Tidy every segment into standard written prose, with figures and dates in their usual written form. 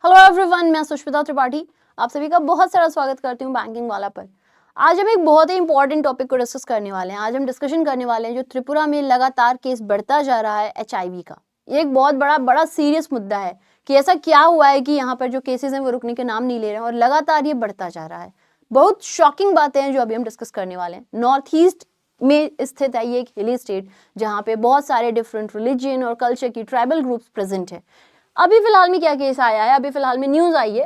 Hello everyone, मैं सुष्मिता त्रिपाठी आप सभी का बहुत सारा स्वागत करती हूँ बैंकिंग वाला पर। आज हम एक बहुत ही इंपॉर्टेंट टॉपिक को डिस्कस करने वाले हैं। आज हम डिस्कशन करने वाले हैं जो त्रिपुरा में लगातार केस बढ़ता जा रहा है एचआईवी का। ये एक बहुत बड़ा सीरियस मुद्दा है कि ऐसा क्या हुआ है कि यहाँ पर जो केसेस हैं वो रुकने के नाम नहीं ले रहे हैं और लगातार ये बढ़ता जा रहा है। बहुत शॉकिंग बातें हैं जो अभी हम डिस्कस करने वाले हैं। नॉर्थ ईस्ट में स्थित है ये एक हिली स्टेट जहाँ पे बहुत सारे डिफरेंट रिलीजन और कल्चर की ट्राइबल ग्रुप्स प्रेजेंट है। अभी फिलहाल में क्या केस आया है, अभी फिलहाल में न्यूज आई है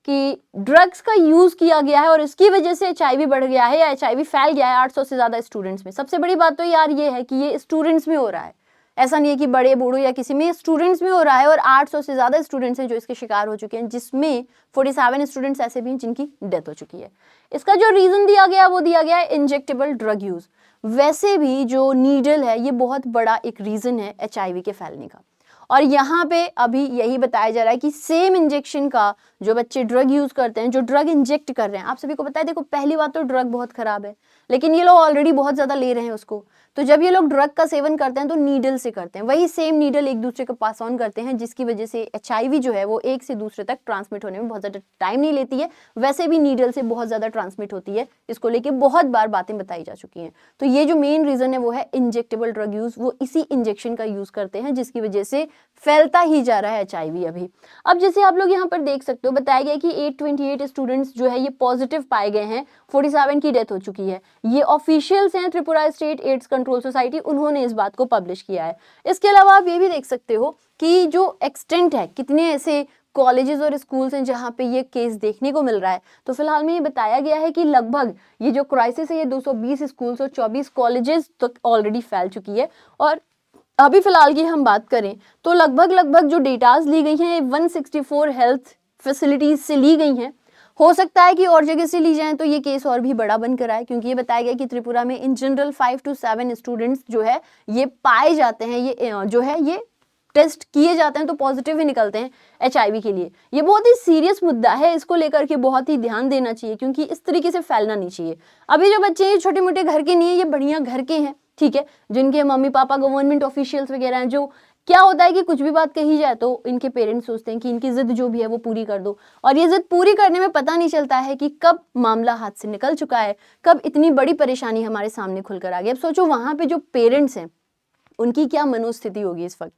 कि ड्रग्स का यूज किया गया है और इसकी वजह से एचआईवी बढ़ गया है या एचआईवी फैल गया है 800 से ज्यादा स्टूडेंट्स में। सबसे बड़ी बात तो यार ये है कि ये स्टूडेंट्स में हो रहा है, ऐसा नहीं है कि बड़े बूढ़ों या किसी में, स्टूडेंट्स में हो रहा है और 800 से ज्यादा स्टूडेंट्स हैं जो इसके शिकार हो चुके हैं, जिसमें 47 स्टूडेंट्स ऐसे भी हैं जिनकी डेथ हो चुकी है। इसका जो रीजन दिया गया वो दिया गया है इंजेक्टेबल ड्रग यूज। वैसे भी जो नीडल है ये बहुत बड़ा एक रीजन है एचआईवी के फैलने का। और यहाँ पे अभी यही बताया जा रहा है कि सेम इंजेक्शन का जो बच्चे ड्रग यूज करते हैं, जो ड्रग इंजेक्ट कर रहे हैं, आप सभी को पता है, देखो पहली बात तो ड्रग बहुत खराब है, लेकिन ये लोग ऑलरेडी बहुत ज्यादा ले रहे हैं उसको। तो जब ये लोग ड्रग का सेवन करते हैं तो नीडल से करते हैं, वही सेम नीडल एक दूसरे को पास ऑन करते हैं, जिसकी वजह से एचआईवी जो है वो एक से दूसरे तक ट्रांसमिट होने में बहुत ज्यादा टाइम नहीं लेती है। वैसे भी नीडल से बहुत ज्यादा ट्रांसमिट होती है, इसको लेके बहुत बार बातें बताई जा चुकी हैं। तो ये जो मेन रीजन है वो है इंजेक्टेबल ड्रग यूज। वो इसी इंजेक्शन का यूज करते हैं जिसकी वजह से फैलता ही जा रहा है एचआईवी अभी। अब जैसे आप लोग यहाँ पर देख सकते हो, बताया गया कि 828 स्टूडेंट्स जो है ये पॉजिटिव पाए गए हैं, 47 की डेथ हो चुकी है। ये ऑफिशियल्स हैं Tripura state AIDS control society, उन्होंने इस बात को पब्लिश किया है। इसके अलावा आप ये भी देख सकते हो कि जो एक्सटेंट है, कितने ऐसे कॉलेजेस और स्कूल्स हैं जहाँ पे ये केस देखने को मिल रहा है। तो फिलहाल में ये बताया गया है कि लगभग ये जो क्राइसिस है ये 220 स्कूल्स और 24 कॉलेजेस तक ऑलरेडी फैल चुकी है। और अभी फिलहाल की हम बात करें तो लगभग जो डेटाज ली गई हैं 164 हेल्थ फैसिलिटीज से ली गई हैं। हो सकता है कि और जगह से ली जाए तो ये केस और भी बड़ा बनकर आए, क्योंकि ये बताया गया कि त्रिपुरा में इन जनरल 5 to 7 स्टूडेंट्स जो है ये पाए जाते हैं, ये जो है ये टेस्ट किए जाते हैं तो पॉजिटिव ही निकलते हैं एचआईवी के लिए। ये बहुत ही सीरियस मुद्दा है, इसको लेकर के बहुत ही ध्यान देना चाहिए, क्योंकि इस तरीके से फैलना नहीं चाहिए। अभी जो बच्चे हैं छोटे मोटे घर के नहीं है, ये बढ़िया घर के हैं, ठीक है, जिनके मम्मी पापा गवर्नमेंट ऑफिशियल्स वगैरह हैं। जो क्या होता है कि कुछ भी बात कही जाए तो इनके पेरेंट्स सोचते हैं कि इनकी जिद जो भी है वो पूरी कर दो, और ये जिद पूरी करने में पता नहीं चलता है कि कब मामला हाथ से निकल चुका है, कब इतनी बड़ी परेशानी हमारे सामने खुलकर आ गई। अब सोचो वहां पे जो पेरेंट्स हैं उनकी क्या मनोस्थिति होगी इस वक्त,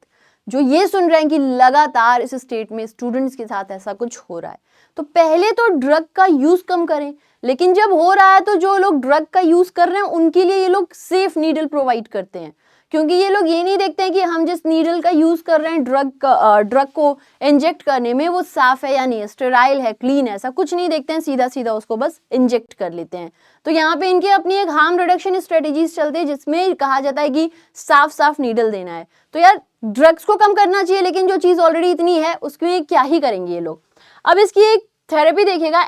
जो ये सुन रहे हैं कि लगातार इस स्टेट में स्टूडेंट्स के साथ ऐसा कुछ हो रहा है। तो पहले तो ड्रग का यूज कम करें, लेकिन जब हो रहा है तो जो लोग ड्रग का यूज कर रहे हैं उनके लिए ये लोग सेफ नीडल प्रोवाइड करते हैं, क्योंकि ये लोग ये नहीं देखते हैं कि हम जिस नीडल का यूज कर रहे हैं ड्रग को इंजेक्ट करने में वो साफ है या नहीं है, स्टेराइल है, क्लीन है, ऐसा कुछ नहीं देखते हैं, सीधा सीधा उसको बस इंजेक्ट कर लेते हैं। तो यहाँ पे इनकी अपनी एक हार्म रिडक्शन स्ट्रेटेजीज चलती है जिसमें कहा जाता है कि साफ साफ नीडल देना है। तो यार ड्रग्स को कम करना चाहिए, लेकिन जो चीज ऑलरेडी इतनी है उसमें क्या ही करेंगे ये लोग। अब इसकी एक थेरेपी देखेगा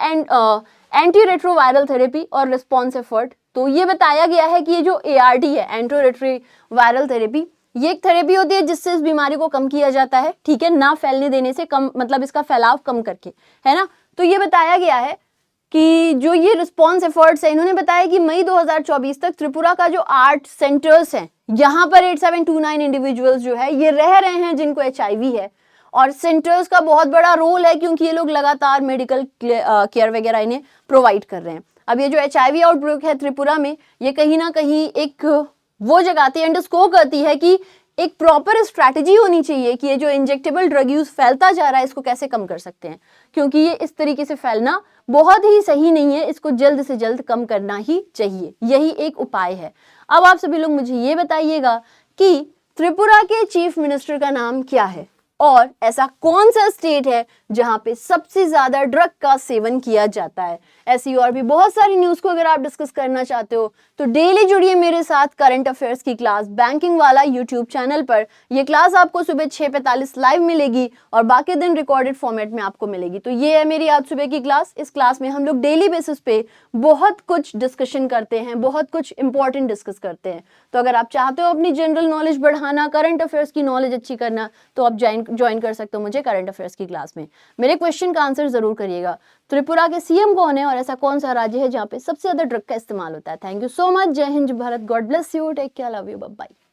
एंटी रेट्रोवायरल थेरेपी और रिस्पॉन्स एफर्ट। तो ये बताया गया है कि ये जो ART है, एंटी रेट्रोवायरल थेरेपी, ये एक थेरेपी होती है जिससे इस बीमारी को कम किया जाता है, ठीक है, ना फैलने देने से, कम मतलब इसका फैलाव कम करके, है ना। तो ये बताया गया है कि जो ये रिस्पॉन्स एफर्ट्स है, इन्होंने बताया कि मई 2024 तक त्रिपुरा का जो 8 सेंटर्स हैं, यहाँ पर 8729 इंडिविजुअल्स जो है ये रह रहे हैं जिनको एचआईवी है। और सेंटर्स का बहुत बड़ा रोल है, क्योंकि ये लोग लगातार मेडिकल केयर वगैरह इन्हें प्रोवाइड कर रहे हैं। अब ये जो एचआईवी आउटब्रेक है त्रिपुरा में, ये कहीं ना कहीं एक वो जगाती है, अंडरस्कोर करती है कि एक प्रॉपर स्ट्रैटेजी होनी चाहिए कि ये जो इंजेक्टेबल ड्रग यूज फैलता जा रहा है इसको कैसे कम कर सकते हैं, क्योंकि ये इस तरीके से फैलना बहुत ही सही नहीं है, इसको जल्द से जल्द कम करना ही चाहिए, यही एक उपाय है। अब आप सभी लोग मुझे ये बताइएगा कि त्रिपुरा के चीफ मिनिस्टर का नाम क्या है, और ऐसा कौन सा स्टेट है जहां पे सबसे ज्यादा ड्रग का सेवन किया जाता है। ऐसी और भी बहुत सारी न्यूज को अगर आप डिस्कस करना चाहते हो तो डेली जुड़िए मेरे साथ करंट अफेयर्स की क्लास बैंकिंग वाला यूट्यूब चैनल पर। यह क्लास आपको सुबह 6:45 लाइव मिलेगी और बाकी दिन रिकॉर्डेड फॉर्मेट में आपको मिलेगी। तो ये है मेरी आज सुबह की क्लास। इस क्लास में हम लोग डेली बेसिस पे बहुत कुछ डिस्कशन करते हैं, बहुत कुछ इंपॉर्टेंट डिस्कस करते हैं। तो अगर आप चाहते हो अपनी जनरल नॉलेज बढ़ाना, करंट अफेयर्स की नॉलेज अच्छी करना, तो आप ज्वाइन कर सकते हो मुझे करंट अफेयर्स की क्लास में। मेरे क्वेश्चन का आंसर जरूर करिएगा। त्रिपुरा के सीएम कौन है और ऐसा कौन सा राज्य है जहां पे सबसे ज्यादा ड्रग का इस्तेमाल होता है। Thank you so much. जय हिंद, Bharat, God bless you, take care, love you, bye bye.